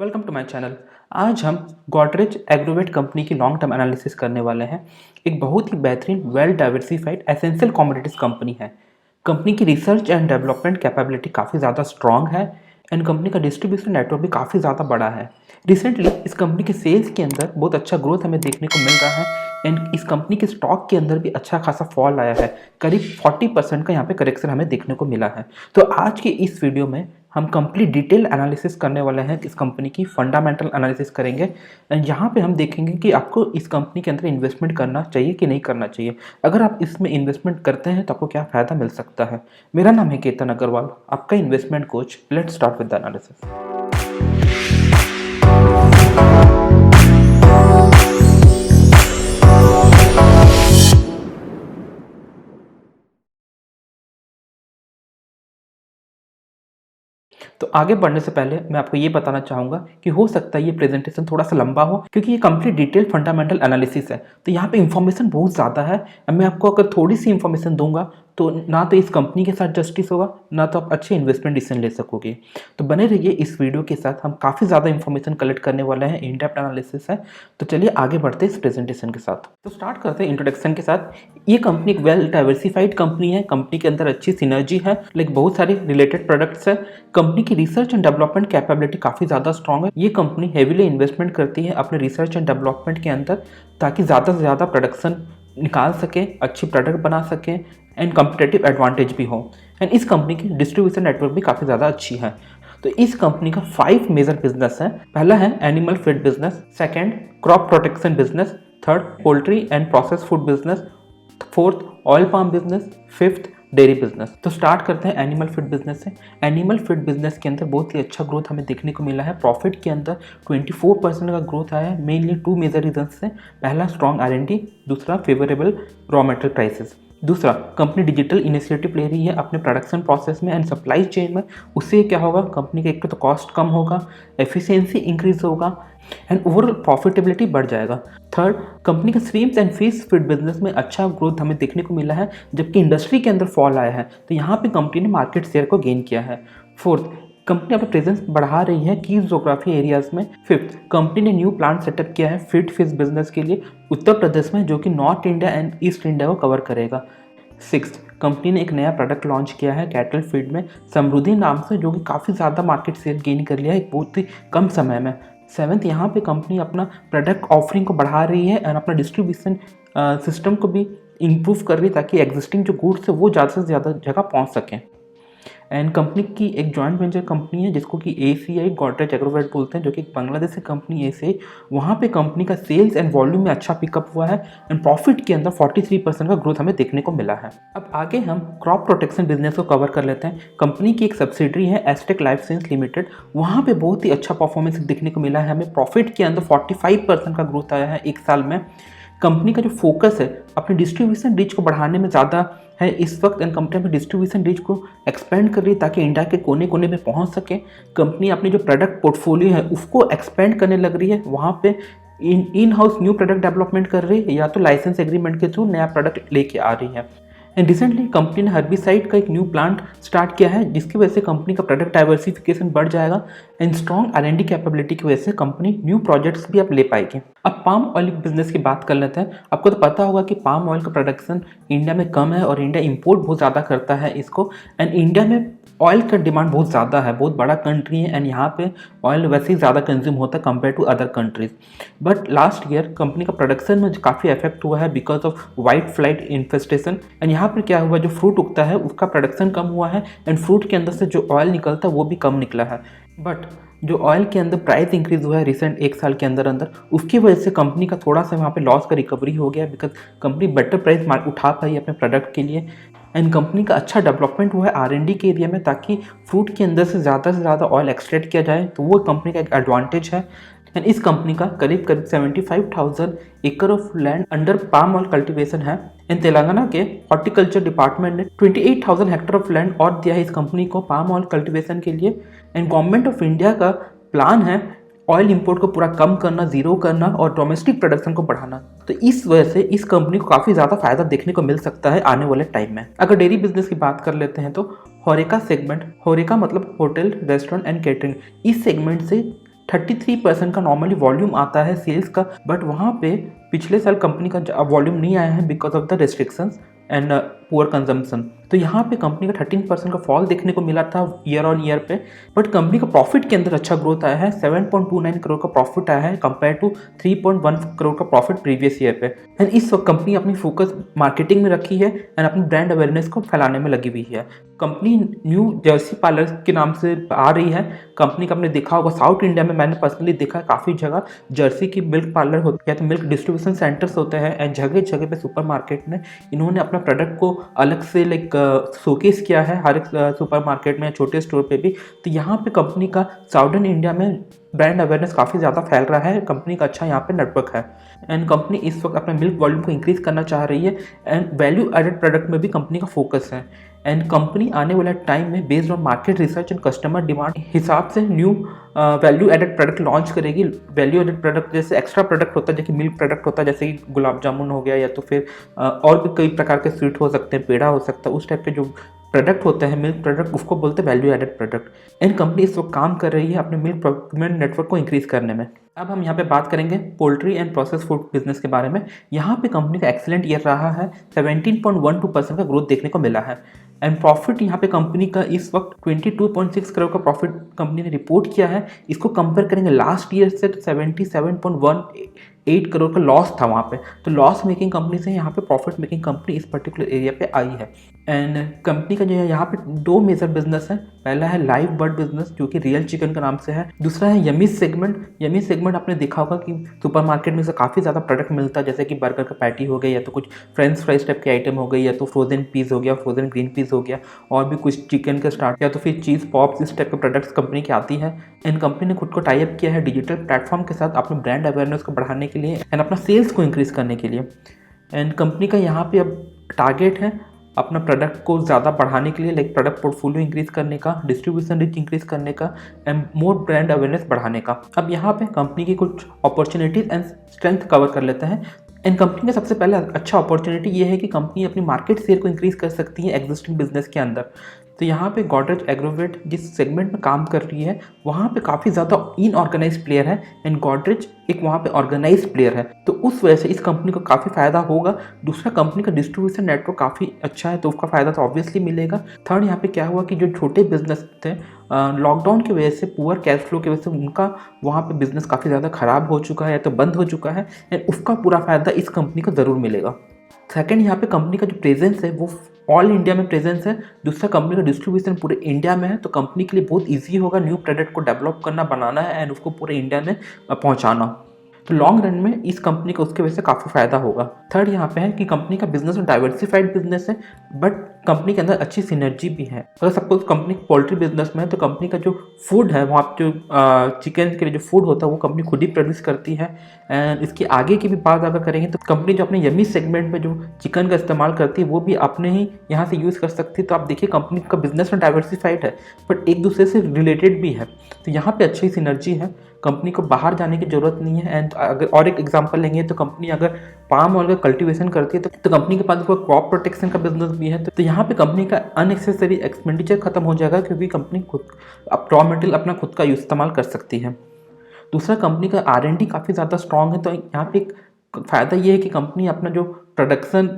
Welcome to my channel. आज हम Godrej Agrovet company की लॉन्ग टर्म एनालिसिस करने वाले हैं। एक बहुत ही बेहतरीन well diversified essential commodities company है। कंपनी की रिसर्च एंड डेवलपमेंट कैपेबिलिटी काफ़ी ज़्यादा स्ट्रॉन्ग है एंड कंपनी का डिस्ट्रीब्यूशन नेटवर्क भी काफ़ी ज़्यादा बड़ा है। रिसेंटली इस कंपनी के सेल्स के अंदर बहुत अच्छा ग्रोथ हमें देखने को मिल रहा है एंड इस कंपनी के स्टॉक के अंदर भी अच्छा खासा फॉल आया है। करीब 40% का यहाँ पे करेक्शन हमें देखने को मिला है। तो आज के इस वीडियो में हम कंप्लीट डिटेल एनालिसिस करने वाले हैं। इस कंपनी की फंडामेंटल एनालिसिस करेंगे एंड यहाँ पे हम देखेंगे कि आपको इस कंपनी के अंदर इन्वेस्टमेंट करना चाहिए कि नहीं करना चाहिए। अगर आप इसमें इन्वेस्टमेंट करते हैं तो आपको क्या फ़ायदा मिल सकता है। मेरा नाम है केतन अग्रवाल, आपका investment coach. Let's start with the analysis. तो आगे बढ़ने से पहले मैं आपको ये बताना चाहूँगा कि हो सकता है ये प्रेजेंटेशन थोड़ा सा लंबा हो, क्योंकि ये कंप्लीट डिटेल फंडामेंटल एनालिसिस है। तो यहाँ पे इंफॉर्मेशन बहुत ज़्यादा है। मैं आपको अगर थोड़ी सी इंफॉर्मेशन दूंगा तो ना तो इस कंपनी के साथ जस्टिस होगा, ना तो आप अच्छे इन्वेस्टमेंट डिसीजन ले सकोगे। तो बने रहिए इस वीडियो के साथ। हम काफ़ी ज़्यादा इंफॉर्मेशन कलेक्ट करने वाले हैं, इन डेप्थ एनालिसिस है। तो चलिए आगे बढ़ते हैं इस प्रेजेंटेशन के साथ। तो स्टार्ट करते हैं इंट्रोडक्शन के साथ। ये कंपनी एक वेल डाइवर्सिफाइड कंपनी है। कंपनी के अंदर अच्छी सिनर्जी है, लाइक बहुत सारे रिलेटेड प्रोडक्ट्स है। कंपनी की रिसर्च एंड डेवलपमेंट कैपेबिलिटी काफ़ी ज़्यादा स्ट्रॉन्ग है। ये कंपनी हेवीली इन्वेस्टमेंट करती है अपने रिसर्च एंड डेवलपमेंट के अंदर, ताकि ज़्यादा से ज़्यादा प्रोडक्शन निकाल सके, अच्छी प्रोडक्ट बना सके एंड कम्पिटेटिव एडवांटेज भी हो। एंड इस कंपनी की डिस्ट्रीब्यूशन नेटवर्क भी काफ़ी ज़्यादा अच्छी है। तो इस कंपनी का 5 मेजर बिजनेस है। पहला है animal feed business, second crop protection business, third poultry and process food business, fourth oil palm business, fifth dairy business. तो स्टार्ट करते हैं एनिमल फीड बिजनेस से। एनिमल फीड बिजनेस के अंदर बहुत ही अच्छा ग्रोथ हमें देखने को मिला है। प्रॉफिट के अंदर 24% का ग्रोथ आया है, मेनली 2 मेजर रीजन से। पहला स्ट्रॉन्ग R&D, दूसरा फेवरेबल रॉ मटेरियल प्राइसेस। दूसरा, कंपनी डिजिटल इनिशिएटिव ले रही है अपने प्रोडक्शन प्रोसेस में एंड सप्लाई चेन में। उससे क्या होगा, कंपनी का एक तो कॉस्ट कम होगा, एफिशिएंसी इंक्रीज होगा एंड ओवरऑल प्रॉफिटेबिलिटी बढ़ जाएगा। थर्ड, कंपनी का shrimps and fish feed business में अच्छा ग्रोथ हमें देखने को मिला है, जबकि इंडस्ट्री के अंदर फॉल आया है। तो यहाँ पे कंपनी ने मार्केट शेयर को गेन किया है। फोर्थ, कंपनी अपना प्रेजेंस बढ़ा रही है की ज्योग्राफी एरियाज में। फिफ्थ, कंपनी ने न्यू प्लांट सेटअप किया है फीड फिश बिजनेस के लिए उत्तर प्रदेश में, जो कि north India and east India को कवर करेगा। सिक्स्थ, कंपनी ने एक नया प्रोडक्ट लॉन्च किया है कैटल फीड में समृद्धि नाम से, जो कि काफ़ी ज़्यादा मार्केट शेयर गेन कर लिया है एक बहुत ही कम समय में। सेवन्थ, यहाँ पे कंपनी अपना प्रोडक्ट ऑफरिंग को बढ़ा रही है एंड अपना डिस्ट्रीब्यूशन सिस्टम को भी इम्प्रूव कर रही है, ताकि एग्जिस्टिंग जो गुड्स है वो ज़्यादा से ज़्यादा जगह पहुँच सकें। एंड कंपनी की एक जॉइंट वेंचर कंपनी है जिसको कि ACI गोदरेज एग्रोवेट बोलते हैं, जो कि एक बांग्लादेशी कंपनी ACI। वहाँ पे कंपनी का सेल्स एंड वॉल्यूम में अच्छा पिकअप हुआ है एंड प्रॉफिट के अंदर 43% का ग्रोथ हमें देखने को मिला है। अब आगे हम क्रॉप प्रोटेक्शन बिजनेस को कवर कर लेते हैं। कंपनी की एक सब्सिडरी है एस्टेक लाइफ साइंस लिमिटेड। वहाँ पे बहुत ही अच्छा परफॉर्मेंस देखने को मिला है हमें। प्रॉफिट के अंदर 45% का ग्रोथ आया है एक साल में। कंपनी का जो फोकस है अपने डिस्ट्रीब्यूशन रीच को बढ़ाने में ज़्यादा है इस वक्त, एंड कंपनी अपने डिस्ट्रीब्यूशन रीच को एक्सपेंड कर रही है ताकि इंडिया के कोने कोने में पहुंच सके। कंपनी अपनी जो प्रोडक्ट पोर्टफोलियो है उसको एक्सपेंड करने लग रही है। वहाँ पे in house new product development कर रही है या तो लाइसेंस एग्रीमेंट के थ्रू नया प्रोडक्ट लेके आ रही है। एंड रिसेंटली कंपनी ने हर्बिसाइड का एक न्यू प्लांट स्टार्ट किया है, जिसकी वजह से कंपनी का प्रोडक्ट डाइवर्सिफिकेशन बढ़ जाएगा एंड स्ट्रॉन्ग R&D कैपेबिलिटी की वजह से कंपनी न्यू प्रोजेक्ट्स भी अब ले पाएगी। अब पाम ऑयल बिजनेस की बात कर लेते हैं। आपको तो पता होगा कि पाम ऑयल का प्रोडक्शन इंडिया में कम है और इंडिया इंपोर्ट बहुत ज़्यादा करता है इसको। एंड इंडिया में ऑयल का डिमांड बहुत ज़्यादा है, बहुत बड़ा कंट्री है एंड यहाँ पे ऑयल वैसे ही ज़्यादा कंज्यूम होता है compare to other countries. But last year company का प्रोडक्शन में काफ़ी इफेक्ट हुआ है because of white fly infestation. And यहाँ पर क्या हुआ, जो फ्रूट उगता है उसका प्रोडक्शन कम हुआ है एंड फ्रूट के अंदर से जो ऑयल निकलता है वो भी कम निकला है। बट जो ऑयल के अंदर प्राइस इंक्रीज हुआ है रिसेंट एक साल के अंदर उसकी वजह से कंपनी का थोड़ा सा वहाँ पे लॉस का रिकवरी हो गया, बिकॉज कंपनी बेटर प्राइस उठा पाई अपने प्रोडक्ट के लिए। एंड कंपनी का अच्छा डेवलपमेंट हुआ है R&D के एरिया में, ताकि फ्रूट के अंदर से ज़्यादा ऑयल एक्सट्रैक्ट किया जाए। तो वो कंपनी का एक एडवांटेज है। एंड इस कंपनी का करीब 75,000 एकड़ of land under palm oil cultivation है। एंड तेलंगाना के हॉर्टिकल्चर डिपार्टमेंट ने 28,000 हेक्टेयर ऑफ लैंड और दिया है इस कंपनी को पाम ऑयल कल्टीवेशन के लिए। एंड गवर्नमेंट ऑफ इंडिया का प्लान है ऑयल इंपोर्ट को पूरा कम करना, जीरो करना और डोमेस्टिक प्रोडक्शन को बढ़ाना। तो इस वजह से इस कंपनी को काफ़ी ज़्यादा फायदा देखने को मिल सकता है आने वाले टाइम में। अगर डेयरी बिजनेस की बात कर लेते हैं तो होरेका सेगमेंट, होरेका मतलब होटल रेस्टोरेंट एंड कैटरिंग, इस सेगमेंट से 33% का नॉर्मली वॉल्यूम आता है सेल्स का, बट वहाँ पे पिछले साल कंपनी का वॉल्यूम नहीं आया है because of the restrictions and poor consumption. तो यहाँ पे कंपनी का 13% का फॉल देखने को मिला था ईयर ऑन ईयर पे, बट कंपनी का प्रॉफिट के अंदर अच्छा ग्रोथ आया है। 7.29 करोड़ का प्रॉफिट आया है कंपेयर टू 3.1 करोड़ का प्रॉफिट प्रीवियस ईयर पे। एंड इस वक्त कंपनी अपनी फोकस मार्केटिंग में रखी है एंड अपनी ब्रांड अवेयरनेस को फैलाने में लगी हुई है। कंपनी न्यू जर्सी पार्लर के नाम से आ रही है। कंपनी का आपने देखा होगा साउथ इंडिया में, मैंने पर्सनली देखा है काफ़ी जगह जर्सी की मिल्क पार्लर होती है, तो मिल्क डिस्ट्रीब्यूशन सेंटर्स होते हैं एंड जगह जगह पे सुपर मार्केट में इन्होंने अपना प्रोडक्ट को अलग से लाइक शोकेस किया है हर एक सुपर मार्केट में, छोटे स्टोर पे भी। तो यहाँ पे कंपनी का साउदर्न इंडिया में ब्रांड अवेयरनेस काफ़ी ज़्यादा फैल रहा है। कंपनी का अच्छा यहाँ पे नेटवर्क है एंड कंपनी इस वक्त अपना मिल्क वॉल्यूम को इंक्रीज करना चाह रही है एंड वैल्यू एडेड प्रोडक्ट में भी कंपनी का फोकस है। एंड कंपनी आने वाले टाइम में based on market research and customer demand हिसाब से new value added product launch करेगी। वैल्यू एडेड प्रोडक्ट जैसे एक्स्ट्रा प्रोडक्ट होता है, जैसे मिल्क प्रोडक्ट होता है, जैसे कि गुलाब जामुन हो गया या तो फिर और भी कई प्रकार के स्वीट हो सकते हैं, पेड़ा हो सकता है, उस टाइप के जो प्रोडक्ट होते हैं मिल्क प्रोडक्ट, उसको बोलते हैं value added product. And company इस वक्त काम कर रही है अपने मिल्क प्रोक्योरमेंट नेटवर्क को इंक्रीज करने में। अब हम यहाँ पे बात करेंगे poultry and process food business के बारे में। यहाँ पे कंपनी का एक्सीलेंट ईयर रहा है, 17.12% का ग्रोथ देखने को मिला है एंड प्रॉफिट यहाँ पे कंपनी का इस वक्त 22.6 करोड़ का प्रॉफिट कंपनी ने रिपोर्ट किया है। इसको कंपेयर करेंगे लास्ट ईयर से, तो 77.18 करोड़ का लॉस था वहाँ पे। तो लॉस मेकिंग कंपनी से यहाँ पे प्रॉफिट मेकिंग कंपनी इस पर्टिकुलर एरिया पे आई है। एंड कंपनी का जो है यहाँ पे दो मेजर बिजनेस है। पहला है लाइव बर्ड बिजनेस जो कि रियल चिकन के नाम से है। दूसरा है यमीज सेगमेंट। यमीज सेगमेंट आपने देखा होगा कि सुपरमार्केट में से काफ़ी ज़्यादा प्रोडक्ट मिलता है, जैसे कि बर्गर का पैटी हो गया या तो कुछ फ्रेंच फ्राइज टाइप के आइटम हो गई या तो फ्रोजन पीस हो गया, फ्रोजन ग्रीन पीस हो गया, और भी कुछ चिकन के स्टार्ट या तो फिर चीज़ पॉप्स, इस टाइप के प्रोडक्ट्स कंपनी की आती है। एंड कंपनी ने खुद को टाई अप किया है डिजिटल प्लेटफॉर्म के साथ अपने ब्रांड अवेयरनेस को बढ़ाने के लिए एंड अपना सेल्स को इंक्रीज करने के लिए। एंड कंपनी का यहाँ पे अब टारगेट है अपना प्रोडक्ट को ज़्यादा बढ़ाने के लिए, लाइक प्रोडक्ट पोर्टफोलियो इंक्रीज करने का, डिस्ट्रीब्यूशन रीच इंक्रीज करने का एंड मोर ब्रांड अवेयरनेस बढ़ाने का। अब यहाँ पे कंपनी की कुछ अपॉर्चुनिटीज एंड स्ट्रेंथ कवर कर लेते हैं। एंड कंपनी का सबसे पहला अच्छा अपॉर्चुनिटी ये है कि कंपनी अपनी मार्केट शेयर को इंक्रीज कर सकती है एग्जिस्टिंग बिजनेस के अंदर। तो यहाँ पे गोदरेज एग्रोवेट जिस सेगमेंट में काम कर रही है वहाँ पे काफ़ी ज़्यादा इनऑर्गेनाइज्ड प्लेयर है एंड गोदरेज एक वहाँ पे ऑर्गेनाइज्ड प्लेयर है, तो उस वजह से इस कंपनी को काफ़ी फ़ायदा होगा। दूसरा, कंपनी का डिस्ट्रीब्यूशन नेटवर्क काफ़ी अच्छा है तो उसका फ़ायदा तो ऑब्वियसली मिलेगा। थर्ड, यहाँ पे क्या हुआ कि जो छोटे बिजनेस थे लॉकडाउन की वजह से, पुअर कैश फ्लो की वजह से उनका वहाँ पे बिजनेस काफ़ी ज़्यादा ख़राब हो चुका है या तो बंद हो चुका है एंड उसका पूरा फ़ायदा इस कंपनी को ज़रूर मिलेगा। सेकंड, यहाँ पे कंपनी का जो प्रेजेंस है वो ऑल इंडिया में प्रेजेंस है। दूसरा, कंपनी का डिस्ट्रीब्यूशन पूरे इंडिया में है, तो कंपनी के लिए बहुत इजी होगा न्यू प्रोडक्ट को डेवलप करना, बनाना है एंड उसको पूरे इंडिया में पहुंचाना। तो लॉन्ग रन में इस कंपनी को उसके वजह से काफ़ी फायदा होगा। थर्ड, यहाँ पे है कि कंपनी का बिजनेस डाइवर्सिफाइड बिजनेस है बट कंपनी के अंदर अच्छी सिनर्जी भी है। अगर सपोज कंपनी पोल्ट्री बिजनेस में है तो कंपनी का जो फूड है वहाँ जो चिकन के लिए जो फूड होता है वो कंपनी खुद ही प्रोड्यूस करती है। एंड इसकी आगे की भी बात अगर करेंगे तो कंपनी जो अपने यमी सेगमेंट में जो चिकन का इस्तेमाल करती है वो भी अपने ही यहाँ से यूज़ कर सकती है। तो आप देखिए कंपनी का बिजनेस में डाइवर्सिफाइड है बट एक दूसरे से रिलेटेड भी है, तो यहाँ पे अच्छी सिनर्जी है। कंपनी को बाहर जाने की जरूरत नहीं है। एंड अगर और एक एग्जांपल लेंगे तो कंपनी अगर पाम ऑयल का कल्टीवेशन करती है तो कंपनी के पास क्रॉप प्रोटेक्शन का बिजनेस भी है, तो यहाँ पे कंपनी का अननेसेसरी एक्सपेंडिचर खत्म हो जाएगा क्योंकि कंपनी खुद रॉ मटेरियल अपना खुद का इस्तेमाल कर सकती है। दूसरा, कंपनी का R&D काफ़ी ज़्यादा स्ट्रॉन्ग है, तो यहाँ पे एक फ़ायदा ये है कि कंपनी अपना जो प्रोडक्शन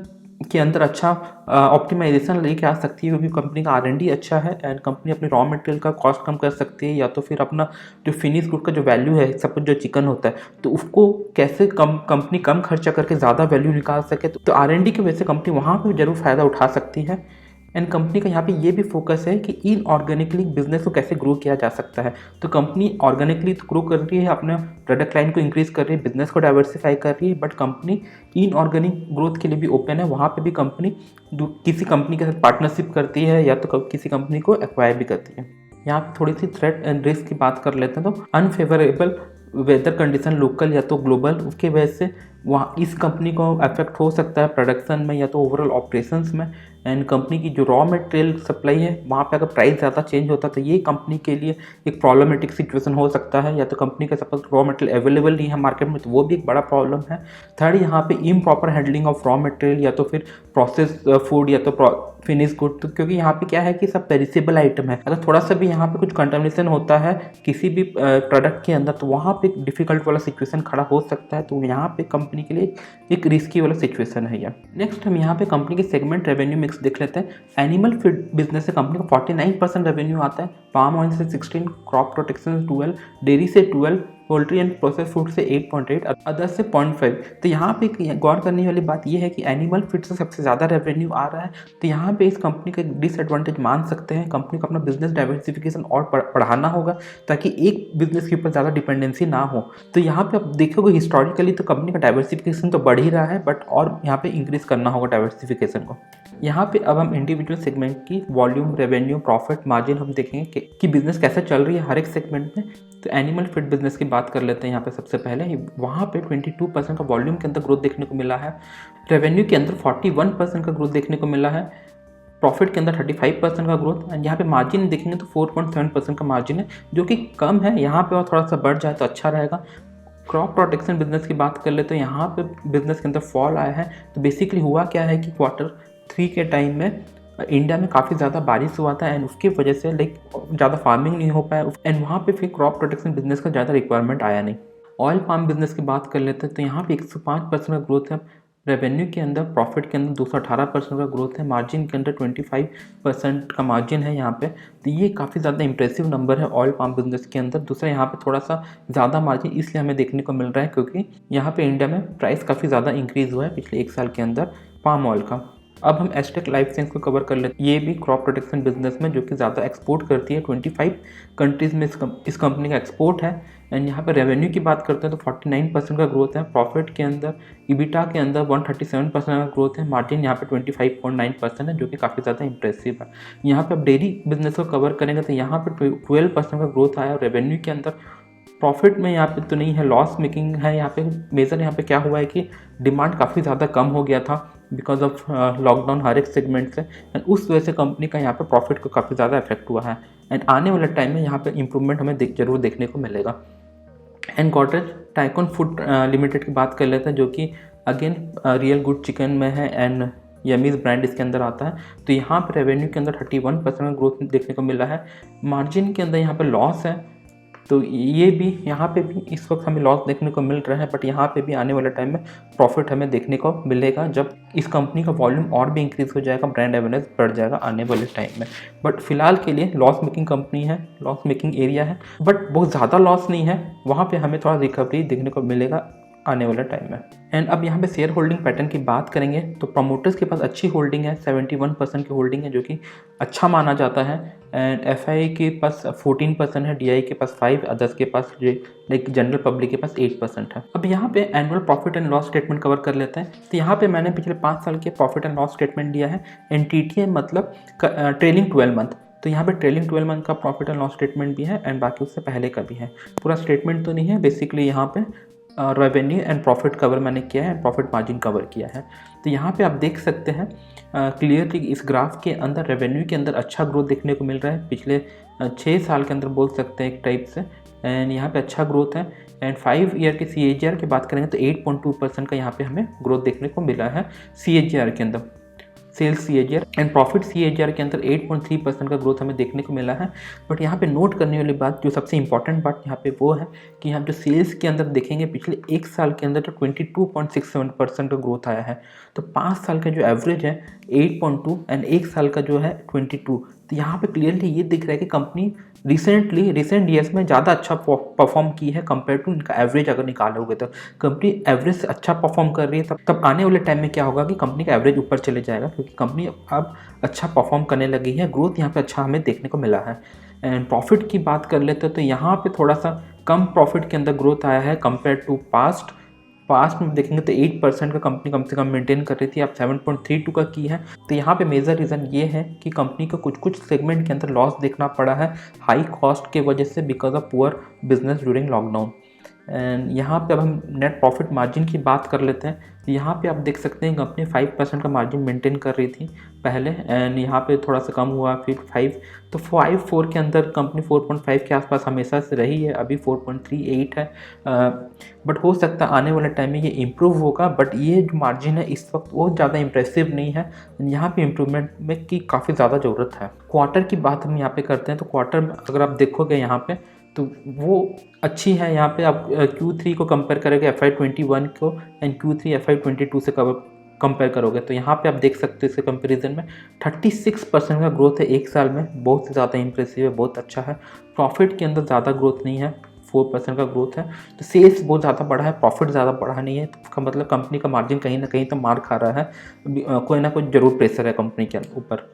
के अंदर अच्छा ऑप्टिमाइजेशन लेके आ सकती है क्योंकि कंपनी का R&D अच्छा है एंड कंपनी अपने रॉ मटेरियल का कॉस्ट कम कर सकती है या तो फिर अपना जो फिनिश गुड का जो वैल्यू है, सपोज जो चिकन होता है तो उसको कैसे कंपनी कम खर्चा करके ज़्यादा वैल्यू निकाल सके। तो R&D की वजह से कंपनी वहाँ पर जरूर फ़ायदा उठा सकती है। एंड कंपनी का यहाँ पे ये भी फोकस है कि इनऑर्गेनिकली बिजनेस को कैसे ग्रो किया जा सकता है। तो कंपनी ऑर्गेनिकली तो ग्रो कर रही है, अपने प्रोडक्ट लाइन को इंक्रीज कर रही है, बिजनेस को डाइवर्सिफाई कर रही है, बट कंपनी इनऑर्गेनिक ग्रोथ के लिए भी ओपन है। वहाँ पे भी कंपनी किसी कंपनी के साथ पार्टनरशिप करती है या तो किसी कंपनी को एक्वायर भी करती है। यहाँ पे थोड़ी सी थ्रेट एंड रिस्क की बात कर लेते हैं तो अनफेवरेबल वेदर कंडीशन लोकल या तो ग्लोबल, उसके वजह से वहाँ इस कंपनी को अफेक्ट हो सकता है प्रोडक्शन में या तो ओवरऑल ऑपरेशंस में। एंड कंपनी की जो रॉ मटेरियल सप्लाई है वहाँ पे अगर प्राइस ज़्यादा चेंज होता है तो ये कंपनी के लिए एक प्रॉब्लमेटिक सिचुएशन हो सकता है, या तो कंपनी का सपोज रॉ मटेरियल अवेलेबल नहीं है मार्केट में तो वो भी एक बड़ा प्रॉब्लम है। थर्ड, यहाँ पे improper handling of raw material या तो फिर प्रोसेस फूड या तो फिनिश गुड, तो क्योंकि यहाँ पे क्या है कि सब पेरिसेबल आइटम है, अगर थोड़ा सा भी यहाँ पे कुछ कंटामिनेशन होता है किसी भी प्रोडक्ट के अंदर तो वहाँ पे डिफिकल्ट वाला सिचुएशन खड़ा हो सकता है। तो यहाँ पे कंपनी के लिए एक रिस्की वाला सिचुएशन है यह। नेक्स्ट हम यहाँ पे कंपनी के सेगमेंट रेवेन्यू मिक्स देख लेते हैं। एनिमल फीड बिजनेस से कंपनी का 49% रेवेन्यू आता है, पाम ऑयल से 16, क्रॉप प्रोटेक्शन 12, डेयरी से 12, पोल्ट्री एंड प्रोसेस फूड से 8.8, अदर्स से 0.5। तो यहाँ पे गौर करने वाली बात यह है कि एनिमल फीड से सबसे ज़्यादा रेवेन्यू आ रहा है। तो यहाँ पे इस कंपनी का एक डिसएडवांटेज मान सकते हैं, कंपनी को अपना बिजनेस डाइवर्सिफिकेशन और बढ़ाना होगा ताकि एक बिजनेस के ऊपर ज़्यादा डिपेंडेंसी ना हो। तो यहाँ पे आप देखोगे हिस्टोरिकली तो कंपनी का डाइवर्सिफिकेशन तो बढ़ ही रहा है, बट और यहाँ पे इंक्रीज करना होगा डाइवर्सिफिकेशन को। यहाँ पे अब हम इंडिविजुअल सेगमेंट की वॉल्यूम, रेवेन्यू, प्रॉफिट, मार्जिन हम देखेंगे कि बिजनेस कैसे चल रही है हर एक सेगमेंट में। तो एनिमल फीड बिजनेस की बात कर लेते हैं। यहाँ पे सबसे पहले वहाँ पे 22% का वॉल्यूम के अंदर ग्रोथ देखने को मिला है, रेवेन्यू के अंदर 41% का ग्रोथ देखने को मिला है, प्रॉफिट के अंदर 35% का ग्रोथ, एंड यहाँ पे मार्जिन देखेंगे तो 4.7% का मार्जिन है जो कि कम है। यहाँ पे और थोड़ा सा बढ़ जाए तो अच्छा रहेगा। क्रॉप प्रोटेक्शन बिजनेस की बात कर ले तो यहाँ पे बिजनेस के अंदर फॉल आया है। तो बेसिकली हुआ क्या है कि Q3 के टाइम में इंडिया में काफ़ी ज़्यादा बारिश हुआ था एंड उसकी वजह से ज़्यादा फार्मिंग नहीं हो पाया एंड वहाँ पे फिर क्रॉप प्रोटेक्शन बिजनेस का ज़्यादा रिक्वायरमेंट आया नहीं। ऑयल पाम बिजनेस की बात कर लेते हैं तो यहाँ पे 105% का ग्रोथ है, रेवेन्यू के अंदर, प्रॉफिट के अंदर 218% का ग्रोथ है, मार्जिन के अंदर 25% का मार्जिन है यहाँ पे। तो ये काफ़ी ज़्यादा इंप्रेसिव नंबर है ऑयल पाम बिजनेस के अंदर। दूसरा यहाँ पे थोड़ा सा ज़्यादा मार्जिन इसलिए हमें देखने को मिल रहा है क्योंकि यहाँ पे इंडिया में प्राइस काफ़ी ज़्यादा इंक्रीज़ हुआ है पिछले 1 साल के अंदर पाम ऑयल का। अब हम एस्टेक लाइफ साइंस को कवर कर लेते हैं। ये भी क्रॉप प्रोटेक्शन बिजनेस में जो कि ज़्यादा एक्सपोर्ट करती है, 25 कंट्रीज़ में इस कंपनी का एक्सपोर्ट है। एंड यहाँ पे रेवेन्यू की बात करते हैं तो 49% का ग्रोथ है, प्रॉफिट के अंदर, इबिटा के अंदर 137% का ग्रोथ है, मार्जिन यहाँ पे 25.9% है जो कि काफ़ी ज़्यादा इंप्रेसिव है। यहाँ पे अब डेयरी बिजनेस को कवर करेंगे तो यहाँ पे 12% का ग्रोथ आया रेवेन्यू के अंदर। प्रॉफिट में यहाँ पे तो नहीं है, लॉस मेकिंग है यहाँ पे। मेजर यहाँ पे क्या हुआ है कि डिमांड काफ़ी ज़्यादा कम हो गया था बिकॉज ऑफ लॉकडाउन हर एक सेगमेंट से, एंड उस वजह से कंपनी का यहाँ पे प्रॉफिट को काफ़ी ज़्यादा इफेक्ट हुआ है। एंड आने वाले टाइम में यहाँ पे इंप्रूवमेंट हमें जरूर देखने को मिलेगा। And Godrej tycoon food limited की बात कर लेते हैं जो कि अगेन रियल गुड चिकन में है एंड यमीज़ ब्रांड इसके अंदर आता है। तो यहाँ पे रेवेन्यू के अंदर 31% का ग्रोथ देखने को मिला है, मार्जिन के अंदर यहाँ पे लॉस है। तो ये भी यहाँ पे भी इस वक्त हमें लॉस देखने को मिल रहा है, बट यहाँ पे भी आने वाले टाइम में प्रॉफिट हमें देखने को मिलेगा जब इस कंपनी का वॉल्यूम और भी इंक्रीज हो जाएगा, ब्रांड अवेयरनेस बढ़ जाएगा आने वाले टाइम में। बट फिलहाल के लिए लॉस मेकिंग कंपनी है, लॉस मेकिंग एरिया है, बट बहुत ज़्यादा लॉस नहीं है, वहाँ पर हमें थोड़ा रिकवरी देखने को मिलेगा आने वाले टाइम में। एंड अब यहाँ पे शेयर होल्डिंग पैटर्न की बात करेंगे तो प्रमोटर्स के पास अच्छी होल्डिंग है, 71% की होल्डिंग है जो कि अच्छा माना जाता है। एंड एफआई के पास 14% है, डीआई के पास 5, अदर्स के पास लाइक जनरल पब्लिक के पास 8% है। अब यहाँ पे annual profit and loss statement cover कर लेते हैं। तो यहाँ पे मैंने पिछले 5 साल के प्रॉफिट एंड लॉस स्टेटमेंट दिया है, एंड टीटीएम मतलब ट्रेलिंग 12 मंथ। तो यहाँ पे ट्रेलिंग 12 मंथ का प्रॉफिट एंड लॉस स्टेटमेंट भी है एंड बाकी उससे पहले का भी है। पूरा स्टेटमेंट तो नहीं है, बेसिकली यहाँ पे रेवेन्यू एंड प्रॉफिट कवर मैंने किया है, प्रॉफिट मार्जिन कवर किया है। तो यहाँ पे आप देख सकते हैं क्लियरली इस ग्राफ के अंदर रेवेन्यू के अंदर अच्छा ग्रोथ देखने को मिल रहा है पिछले 6 साल के अंदर बोल सकते हैं एक टाइप से, एंड यहाँ पे अच्छा ग्रोथ है। एंड 5 ईयर के CAGR की बात करेंगे तो 8.2% का यहाँ पे हमें ग्रोथ देखने को मिला है CAGR के अंदर, sales CAGR and profit CAGR के अंदर 8.3% का ग्रोथ हमें देखने को मिला है। बट यहाँ पे नोट करने वाली बात, जो सबसे इंपॉर्टेंट बात यहाँ पे वो है कि हम जो सेल्स के अंदर देखेंगे पिछले 1 साल के अंदर तो 22.67% का ग्रोथ आया है। तो 5 साल का जो एवरेज है 8.2 एंड 1 साल का जो है 22। तो यहाँ पे क्लियरली ये दिख रहा है कि कंपनी रिसेंट ईयर्स में ज़्यादा अच्छा परफॉर्म की है कंपेयर टू इनका एवरेज। अगर निकालोगे तो कंपनी एवरेज से अच्छा परफॉर्म कर रही है, तब आने वाले टाइम में क्या होगा कि कंपनी का एवरेज ऊपर चले जाएगा क्योंकि कंपनी अब अच्छा परफॉर्म करने लगी है, ग्रोथ यहाँ पे अच्छा हमें देखने को मिला है। एंड प्रॉफिट की बात कर लेते हैं तो यहाँ पे थोड़ा सा कम प्रॉफिट के अंदर ग्रोथ आया है कंपेयर टू पास्ट में देखेंगे तो 8% का कंपनी कम से कम मेंटेन कर रही थी, अब 7.32 का की है। तो यहाँ पे मेजर रीज़न ये है कि कंपनी को कुछ सेगमेंट के अंदर लॉस देखना पड़ा है हाई कॉस्ट के वजह से because of poor business during lockdown. And यहाँ पे अब हम नेट प्रॉफिट मार्जिन की बात कर लेते हैं। तो यहाँ पे आप देख सकते हैं कंपनी 5% का मार्जिन मेंटेन कर रही थी पहले, एंड यहाँ पे थोड़ा सा कम हुआ, फिर 5, तो 5-4 के अंदर कंपनी 4.5 के आसपास हमेशा से रही है, अभी 4.38 है। बट हो सकता है आने वाले टाइम में ये इम्प्रूव होगा, बट ये जो मार्जिन है इस वक्त वो ज़्यादा इंप्रेसिव नहीं है, यहाँ पे इम्प्रूवमेंट में की काफ़ी ज़्यादा ज़रूरत है। क्वार्टर की बात हम यहाँ पे करते हैं, तो क्वार्टर में अगर आप देखोगे यहाँ पे तो वो अच्छी है। यहाँ पे आप Q3 को कंपेयर करोगे FY21 को एंड Q3 FY22 से कंपेयर करोगे, तो यहाँ पे आप देख सकते हो इसके कंपैरिजन में 36% का ग्रोथ है एक साल में, बहुत ज़्यादा इंप्रेसिव है, बहुत अच्छा है। प्रॉफिट के अंदर ज़्यादा ग्रोथ नहीं है, 4% का ग्रोथ है। तो सेल्स बहुत ज़्यादा बढ़ा है, प्रॉफिट ज़्यादा बढ़ा नहीं है, तो इसका मतलब कंपनी का मार्जिन कहीं ना कहीं तो मार खा रहा है, कोई ना कोई ज़रूर प्रेशर है कंपनी के ऊपर।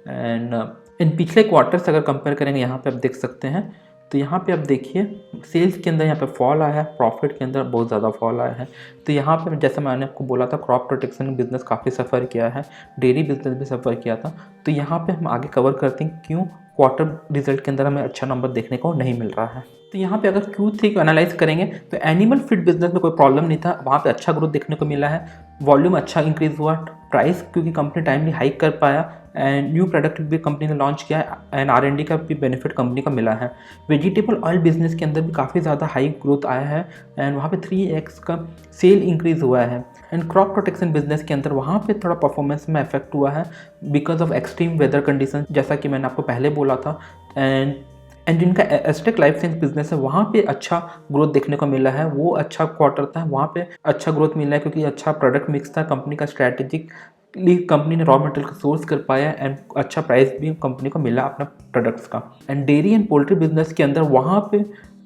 एंड इन पिछले क्वार्टर से अगर कंपेयर करेंगे यहाँ पे आप देख सकते हैं, तो यहाँ पे आप देखिए सेल्स के अंदर यहाँ पे फॉल आया है, प्रॉफिट के अंदर बहुत ज़्यादा फॉल आया है। तो यहाँ पे जैसे मैंने आपको बोला था क्रॉप प्रोटेक्शन बिजनेस काफ़ी सफ़र किया है, डेयरी बिजनेस भी सफ़र किया था। तो यहाँ पे हम आगे कवर करते हैं क्यों क्वार्टर रिजल्ट के अंदर हमें अच्छा नंबर देखने को नहीं मिल रहा है। तो यहाँ पे अगर Q3 को एनालाइज करेंगे तो एनिमल फीड बिजनेस में कोई प्रॉब्लम नहीं था, वहाँ पे अच्छा ग्रोथ देखने को मिला है, वॉल्यूम अच्छा इंक्रीज हुआ, प्राइस क्योंकि कंपनी टाइमली हाइक कर पाया, एंड न्यू प्रोडक्ट भी कंपनी ने लॉन्च किया है, एंड R&D का भी बेनिफिट कंपनी को मिला है। वेजिटेबल ऑयल बिजनेस के अंदर भी काफ़ी ज़्यादा हाई ग्रोथ आया है, एंड वहाँ पे 3x का सेल इंक्रीज़ हुआ है। एंड क्रॉप प्रोटेक्शन बिजनेस के अंदर वहाँ पे थोड़ा परफॉर्मेंस में इफेक्ट हुआ है because of extreme weather condition, जैसा कि मैंने आपको पहले बोला था। एंड जिनका एस्टेक लाइफ साइंस बिजनेस है वहाँ पे अच्छा ग्रोथ देखने को मिला है, वो अच्छा क्वार्टर था, वहाँ पे अच्छा ग्रोथ मिला है क्योंकि अच्छा प्रोडक्ट मिक्स था, कंपनी का स्ट्रैटेजिक कंपनी ने रॉ मटेरियल को सोर्स कर पाया, एंड अच्छा प्राइस भी कंपनी को मिला अपना प्रोडक्ट्स का। And dairy and poultry business के अंदर वहाँ पे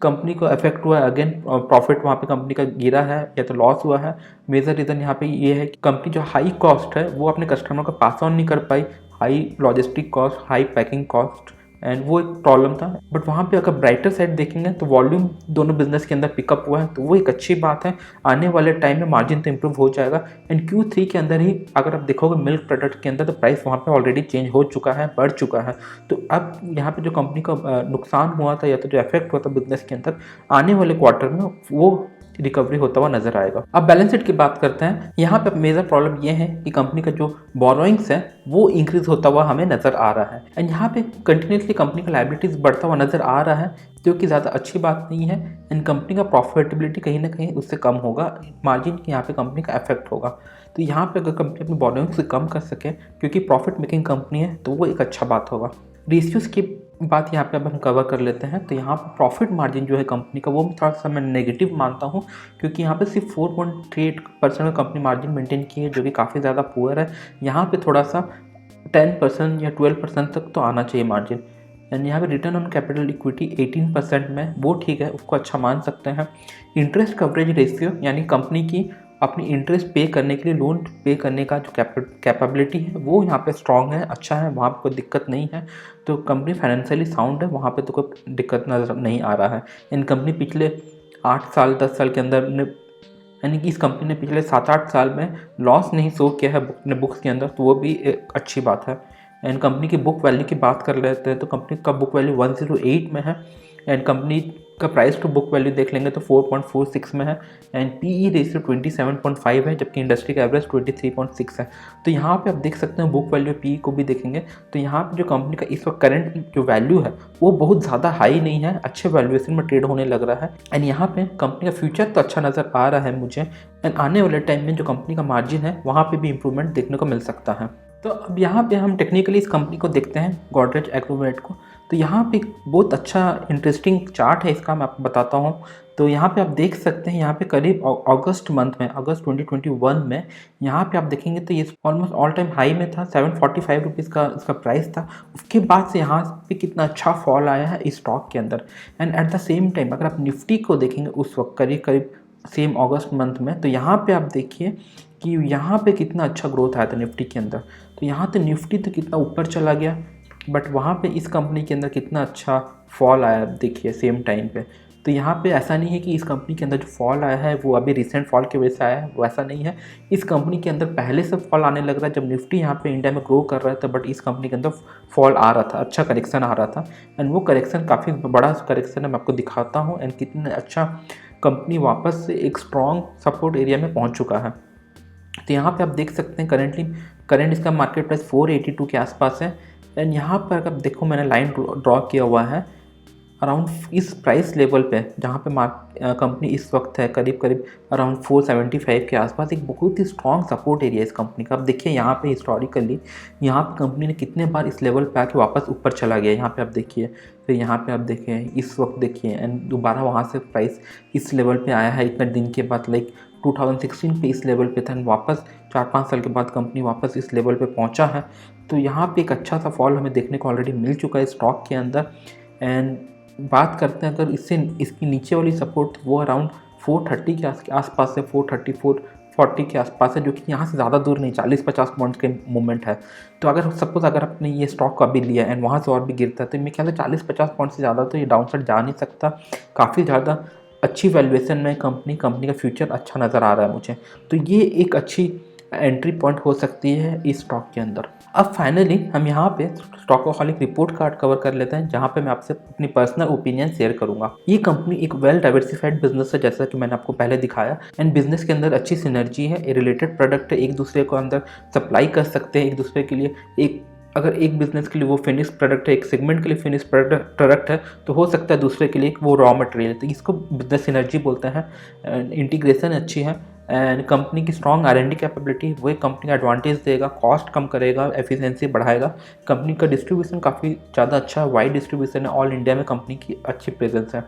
कंपनी को इफेक्ट हुआ है, अगेन प्रॉफिट वहाँ पे कंपनी का गिरा है या तो लॉस हुआ है। मेजर रीज़न यहाँ पे ये है कि कंपनी जो हाई कॉस्ट है वो अपने कस्टमर को पास ऑन नहीं कर पाई, high logistic cost, high packing cost, and वो एक प्रॉब्लम था। बट वहाँ पे अगर ब्राइटर साइड देखेंगे तो वॉल्यूम दोनों बिजनेस के अंदर पिकअप हुआ है, तो वो एक अच्छी बात है। आने वाले टाइम में मार्जिन तो इम्प्रूव हो जाएगा। एंड Q3 के अंदर ही अगर आप देखोगे मिल्क प्रोडक्ट के अंदर तो प्राइस वहाँ पे ऑलरेडी चेंज हो चुका है, बढ़ चुका है। तो अब यहाँ पे जो कंपनी का नुकसान हुआ था या तो जो इफेक्ट हुआ था बिजनेस के अंदर, आने वाले क्वार्टर में वो रिकवरी होता हुआ नजर आएगा। अब बैलेंस शीट की बात करते हैं। यहाँ पे मेजर प्रॉब्लम ये है कि कंपनी का जो बोरोइंग्स है वो इंक्रीज होता हुआ हमें नजर आ रहा है, एंड यहाँ पे कंटिन्यूसली कंपनी का लायबिलिटीज बढ़ता हुआ नजर आ रहा है, जो कि ज़्यादा अच्छी बात नहीं है। एंड कंपनी का प्रॉफिटेबिलिटी कहीं ना कहीं उससे कम होगा, मार्जिन यहाँ पे कंपनी का इफेक्ट होगा। तो यहाँ पे अगर कंपनी अपनी बोरोइंग्स से कम कर सके क्योंकि प्रॉफिट मेकिंग कंपनी है तो वो एक अच्छा बात होगा। रेशियोज की बात यहाँ पे अब हम कवर कर लेते हैं। तो यहाँ पर प्रॉफिट मार्जिन जो है कंपनी का वो थोड़ा सा मैं नेगेटिव मानता हूँ, क्योंकि यहाँ पे सिर्फ 4.38% का कंपनी मार्जिन मेंटेन की है, जो कि काफ़ी ज़्यादा पुअर है। यहाँ पे थोड़ा सा 10% या 12% तक तो आना चाहिए मार्जिन। एंड यहाँ पे रिटर्न ऑन कैपिटल इक्विटी 18% में, वो ठीक है, उसको अच्छा मान सकते हैं। इंटरेस्ट कवरेज रेशियो यानी कंपनी की अपनी इंटरेस्ट पे करने के लिए, लोन पे करने का जो कैपेबिलिटी है वो यहाँ पे स्ट्रांग है, अच्छा है, वहाँ पे कोई दिक्कत नहीं है। तो कंपनी फाइनेंशियली साउंड है, वहाँ पे तो कोई दिक्कत नजर नहीं आ रहा है। इन कंपनी पिछले 8 साल 10 साल के अंदर यानी कि इस कंपनी ने पिछले 7-8 साल में लॉस नहीं शो किया है अपने बुक्स के अंदर, तो वो भी एक अच्छी बात है। एंड कंपनी की बुक वैल्यू की बात कर लेते हैं, तो कंपनी का बुक वैल्यू 108 में है, एंड कंपनी का प्राइस टू बुक वैल्यू देख लेंगे तो 4.46 में है, एंड PE रेशियो 27.5 है, जबकि इंडस्ट्री का एवरेज 23.6 है। तो यहाँ पे आप देख सकते हैं बुक वैल्यू PE को भी देखेंगे तो यहाँ पे जो कंपनी का इस वक्त करंट जो वैल्यू है वो बहुत ज़्यादा हाई नहीं है, अच्छे वैल्यूएशन में ट्रेड होने लग रहा है। एंड यहाँ पे कंपनी का फ्यूचर तो अच्छा नज़र आ रहा है मुझे, एंड आने वाले टाइम में जो कंपनी का मार्जिन है वहाँ पर भी इंप्रूवमेंट देखने को मिल सकता है। तो अब यहाँ पे हम टेक्निकली इस कंपनी को देखते हैं, गोदरेज एग्रोवेट को। तो यहाँ पे बहुत अच्छा इंटरेस्टिंग चार्ट है इसका, मैं आपको बताता हूँ। तो यहाँ पे आप देख सकते हैं, यहाँ पे करीब अगस्त मंथ में, अगस्त 2021 में यहाँ पे आप देखेंगे तो ये ऑलमोस्ट ऑल टाइम हाई में था, 745 रुपीज़ का इसका प्राइस था। उसके बाद से यहाँ पे कितना अच्छा फॉल आया है इस स्टॉक के अंदर। And at the same time अगर आप निफ्टी को देखेंगे उस वक्त करीब सेम अगस्त मंथ में, तो यहाँ पे आप देखिए कि यहाँ पे कितना अच्छा ग्रोथ आया था निफ्टी के अंदर। तो यहाँ तो निफ्टी तो कितना ऊपर चला गया, बट वहाँ पे इस कंपनी के अंदर कितना अच्छा फॉल आया देखिए सेम टाइम पे। तो यहाँ पे ऐसा नहीं है कि इस कंपनी के अंदर जो फॉल आया है वो अभी रिसेंट फॉल की वजह से आया है, वैसा नहीं है। इस कंपनी के अंदर पहले से फॉल आने लग रहा है जब निफ्टी यहाँ पे इंडिया में ग्रो कर रहा था, बट इस कंपनी के अंदर फॉल आ रहा था, अच्छा करेक्शन आ रहा था। एंड वो करेक्शन काफ़ी बड़ा करेक्शन है, मैं आपको दिखाता हूँ एंड कितना अच्छा कंपनी वापस से एक स्ट्रॉन्ग सपोर्ट एरिया में पहुंच चुका है। तो यहाँ पे आप देख सकते हैं करंट इसका मार्केट प्राइस 482 के आसपास है। एंड यहाँ पर अगर देखो मैंने लाइन ड्रॉ किया हुआ है अराउंड इस प्राइस लेवल पे, जहाँ पे कंपनी इस वक्त है करीब करीब अराउंड 475 के आसपास, एक बहुत ही स्ट्रॉन्ग सपोर्ट एरिया है इस कंपनी का। अब देखिए यहाँ पे हिस्टोरिकली यहाँ पे कंपनी ने कितने बार इस लेवल पे आके वापस ऊपर चला गया, यहाँ पे आप देखिए, फिर यहाँ पे आप देखिए, इस वक्त देखिए, एंड दोबारा वहाँ से प्राइस इस लेवल पे आया है इतने दिन के बाद, लाइक 2016 पे इस लेवल पे था, वापस 4-5 साल के बाद कंपनी वापस इस लेवल पे पहुंचा है। तो यहाँ पे एक अच्छा सा फॉल हमें देखने को ऑलरेडी मिल चुका है स्टॉक के अंदर। एंड बात करते हैं अगर इसकी नीचे वाली सपोर्ट, वो अराउंड 430 के आसपास है, 430 440 के आसपास है, जो कि यहाँ से ज़्यादा दूर नहीं, 40-50 पॉइंट्स के मूवमेंट है। तो अगर सपोज अगर आपने ये स्टॉक को अभी लिया एंड वहाँ से और भी गिरता है, तो मेरे ख्याल से 40-50 पॉइंट से ज़्यादा तो ये डाउन साइड जा नहीं सकता। काफ़ी ज़्यादा अच्छी वैल्यूएशन में कंपनी का फ्यूचर अच्छा नज़र आ रहा है मुझे। तो ये एक अच्छी एंट्री पॉइंट हो सकती है इस स्टॉक के अंदर। अब फाइनली हम यहाँ पे स्टॉकहॉलिक रिपोर्ट कार्ड कवर कर लेते हैं, जहाँ पे मैं आपसे अपनी पर्सनल ओपिनियन शेयर करूँगा। ये कंपनी एक वेल डाइवर्सिफाइड बिजनेस है, जैसा कि मैंने आपको पहले दिखाया, एंड बिजनेस के अंदर अच्छी सिनर्जी है, रिलेटेड प्रोडक्ट है, एक दूसरे को अंदर सप्लाई कर सकते हैं एक दूसरे के लिए। अगर एक बिजनेस के लिए वो फिनिश प्रोडक्ट है, एक सेगमेंट के लिए फिनिश प्रोडक्ट है, तो हो सकता है दूसरे के लिए वो रॉ मटेरियल है। तो इसको बिजनेस सिनर्जी बोलते हैं। इंटीग्रेशन अच्छी है एंड कंपनी की स्ट्रॉन्ग R&D कैपेबिलिटी, वो एक कंपनी का एडवांटेज देगा, कॉस्ट कम करेगा, एफिशिएंसी बढ़ाएगा। कंपनी का डिस्ट्रीब्यूशन काफ़ी ज़्यादा अच्छा है, वाइड डिस्ट्रीब्यूशन है, ऑल इंडिया में कंपनी की अच्छी प्रेजेंस है।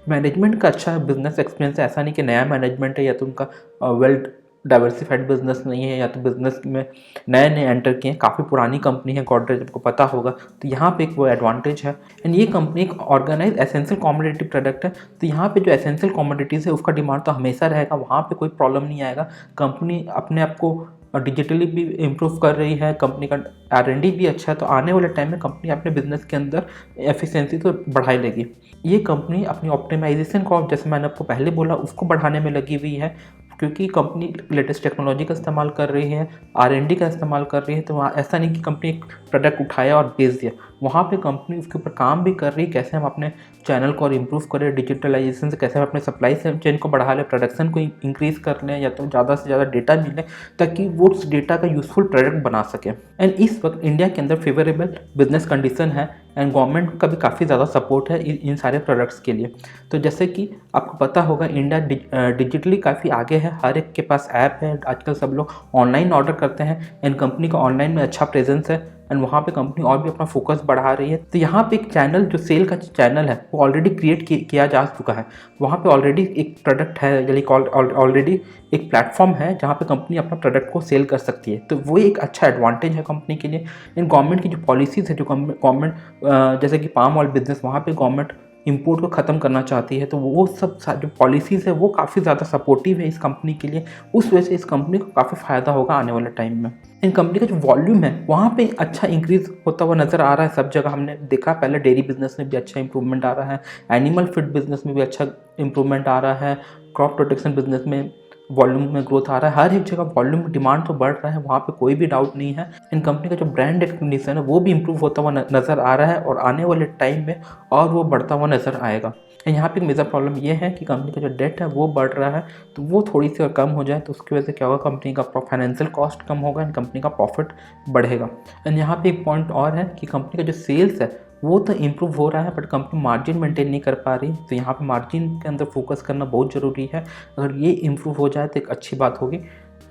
मैनेजमेंट का अच्छा है, बिजनेस एक्सपीरियंस है, ऐसा नहीं कि नया मैनेजमेंट है या तो उनका वेल डाइवर्सिफाइड बिजनेस नहीं है, या तो बिजनेस में नए एंटर किए हैं, काफ़ी पुरानी कंपनी है गॉडरेज, आपको पता होगा। तो यहाँ पे एक वो एडवांटेज है। एंड ये कंपनी एक ऑर्गेनाइज एसेंशियल कॉमोडिटी प्रोडक्ट है, तो यहाँ पे जो एसेंशियल कॉमोडिटीज़ है उसका डिमांड तो हमेशा रहेगा, वहाँ पे कोई प्रॉब्लम नहीं आएगा। कंपनी अपने आप को डिजिटली भी इम्प्रूव कर रही है, कंपनी का R&D भी अच्छा है, तो आने वाले टाइम में कंपनी अपने बिजनेस के अंदर एफिशिएंसी तो बढ़ा ही लेगी। ये कंपनी अपनी ऑप्टिमाइजेशन को, जैसे मैंने आपको पहले बोला, उसको बढ़ाने में लगी हुई है, क्योंकि कंपनी लेटेस्ट टेक्नोलॉजी का इस्तेमाल कर रही है, R&D का इस्तेमाल कर रही है। तो वहाँ ऐसा नहीं कि कंपनी एक प्रोडक्ट उठाया और बेच दिया, वहाँ पे कंपनी उसके ऊपर काम भी कर रही है, कैसे हम अपने चैनल को और इम्प्रूव करें, डिजिटलाइजेशन से कैसे हम अपने सप्लाई चेन को बढ़ा लें, प्रोडक्शन को इंक्रीज़ कर लें, या तो ज़्यादा से ज़्यादा डेटा मिले ताकि वो उस डेटा का यूजफुल प्रोडक्ट बना सकें। एंड इस वक्त इंडिया के अंदर फेवरेबल बिजनेस कंडीशन है एंड गवर्नमेंट का भी काफ़ी ज़्यादा सपोर्ट है इन सारे प्रोडक्ट्स के लिए। तो जैसे कि आपको पता होगा, इंडिया डिजिटली काफ़ी आगे है, हर एक के पास ऐप है, आजकल सब लोग ऑनलाइन ऑर्डर करते हैं एंड कंपनी का ऑनलाइन में अच्छा प्रेजेंस है एंड वहाँ पे कंपनी और भी अपना फोकस बढ़ा रही है। तो यहाँ पे एक चैनल, जो सेल का चैनल है, वो ऑलरेडी क्रिएट किया जा चुका है। वहाँ पे ऑलरेडी एक प्रोडक्ट है, यानी ऑलरेडी एक प्लेटफॉर्म है जहाँ पे कंपनी अपना प्रोडक्ट को सेल कर सकती है। तो वो एक अच्छा एडवांटेज है कंपनी के लिए। इन गवर्नमेंट की जो पॉलिसीज़ है, जो गवर्नमेंट जैसे कि पाम ऑयल बिजनेस, वहाँ पे गवर्नमेंट इंपोर्ट को ख़त्म करना चाहती है, तो वो सब जो पॉलिसीज़ है वो काफ़ी ज़्यादा सपोर्टिव है इस कंपनी के लिए। उस वजह से इस कंपनी को काफ़ी फ़ायदा होगा आने वाले टाइम में। इन कंपनी का जो वॉल्यूम है वहाँ पे अच्छा इंक्रीज़ होता हुआ नज़र आ रहा है सब जगह। हमने देखा पहले डेयरी बिजनेस में भी अच्छा इंप्रूवमेंट आ रहा है, एनिमल फीड बिजनेस में भी अच्छा इंप्रूवमेंट आ रहा है, क्रॉप प्रोटेक्शन बिजनेस में वॉल्यूम में ग्रोथ आ रहा है, हर एक जगह वॉल्यूम डिमांड तो बढ़ रहा है, वहाँ पे कोई भी डाउट नहीं है। इन कंपनी का जो ब्रांड रिकग्निशन है वो भी इंप्रूव होता हुआ नज़र आ रहा है और आने वाले टाइम में और वो बढ़ता हुआ नज़र आएगा। यहाँ पे एक मेजर प्रॉब्लम ये है कि कंपनी का जो डेट है वो बढ़ रहा है, तो वो थोड़ी सी कम हो जाए तो उसकी वजह से क्या होगा, कंपनी का फाइनेंशियल कॉस्ट कम होगा एंड कंपनी का प्रॉफिट बढ़ेगा। एंड यहाँ पे एक पॉइंट और है कि कंपनी का जो सेल्स है वो तो इम्प्रूव हो रहा है, बट कंपनी मार्जिन मेंटेन नहीं कर पा रही, तो यहाँ पे मार्जिन के अंदर फोकस करना बहुत ज़रूरी है। अगर ये इम्प्रूव हो जाए तो एक अच्छी बात होगी।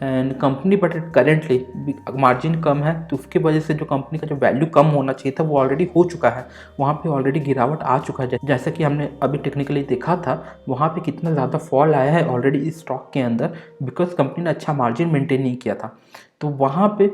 And company but currently margin कम है, तो उसकी वजह से जो कंपनी का जो वैल्यू कम होना चाहिए था वो ऑलरेडी हो चुका है, वहाँ पे ऑलरेडी गिरावट आ चुका है। जैसा कि हमने अभी टेक्निकली देखा था, वहाँ पे कितना ज़्यादा फॉल आया है ऑलरेडी इस स्टॉक के अंदर, बिकॉज कंपनी ने अच्छा मार्जिन मेंटेन नहीं किया था। तो वहाँ पे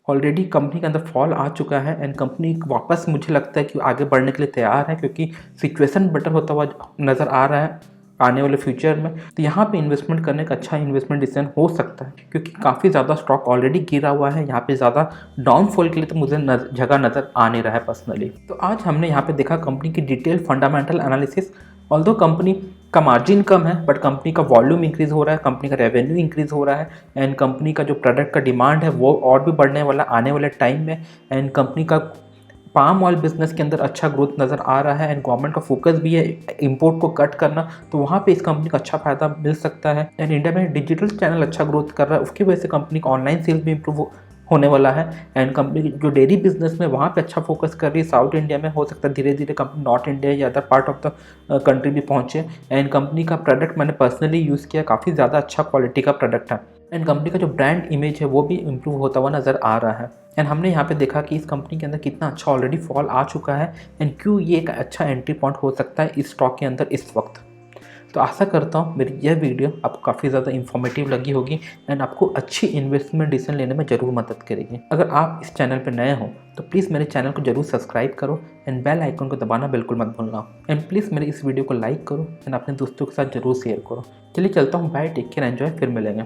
ऑलरेडी कंपनी के अंदर फॉल आ चुका है एंड कंपनी वापस मुझे लगता है कि आगे बढ़ने के लिए तैयार है, क्योंकि सिचुएशन बेटर होता हुआ नज़र आ रहा है आने वाले फ्यूचर में। तो यहाँ पे इन्वेस्टमेंट करने का अच्छा इन्वेस्टमेंट डिसीजन हो सकता है, क्योंकि काफ़ी ज़्यादा स्टॉक ऑलरेडी गिरा हुआ है। यहाँ पे ज़्यादा डाउनफॉल के लिए तो मुझे जगह नज़र आ नहीं रहा है पर्सनली। तो आज हमने यहाँ पे देखा कंपनी की detail fundamental analysis. Although company का मार्जिन कम है, बट कंपनी का वॉल्यूम इंक्रीज़ हो रहा है, कंपनी का रेवेन्यू इंक्रीज़ हो रहा है एंड कंपनी का जो प्रोडक्ट का डिमांड है वो और भी बढ़ने वाला आने वाले टाइम में। एंड कंपनी का पाम ऑयल बिजनेस के अंदर अच्छा ग्रोथ नज़र आ रहा है एंड गवर्नमेंट का फोकस भी है इंपोर्ट को कट करना, तो वहाँ पे इस कंपनी को अच्छा फायदा मिल सकता है। एंड इंडिया में डिजिटल चैनल अच्छा ग्रोथ कर रहा है, उसकी वजह से कंपनी का ऑनलाइन सेल्स भी इंप्रूव होने वाला है। एंड कंपनी जो डेयरी बिजनेस में वहाँ पे अच्छा फोकस कर रही है, साउथ इंडिया में हो सकता है धीरे धीरे कंपनी नॉर्थ इंडिया या other part of the country भी पहुँचे। एंड कंपनी का प्रोडक्ट मैंने पर्सनली यूज़ किया, काफ़ी ज़्यादा अच्छा क्वालिटी का प्रोडक्ट है एंड कंपनी का जो ब्रांड इमेज है वो भी इम्प्रूव होता हुआ नज़र आ रहा है। एंड हमने यहाँ पे देखा कि इस कंपनी के अंदर कितना अच्छा ऑलरेडी फॉल आ चुका है एंड क्यों ये एक अच्छा एंट्री पॉइंट हो सकता है इस स्टॉक के अंदर इस वक्त। तो आशा करता हूँ मेरी यह वीडियो आपको काफ़ी ज़्यादा इन्फॉर्मेटिव लगी होगी एंड आपको अच्छी इन्वेस्टमेंट डिसीजन लेने में ज़रूर मदद करेगी। अगर आप इस चैनल पर नए हो तो प्लीज़ मेरे चैनल को जरूर सब्सक्राइब करो एंड बेल आइकन को दबाना बिल्कुल मत भूलना। एंड प्लीज़ मेरे इस वीडियो को लाइक करो एंड अपने दोस्तों के साथ जरूर शेयर करो। चलिए चलता हूँ, बाय, टेक केयर, एंजॉय, फिर मिलेंगे।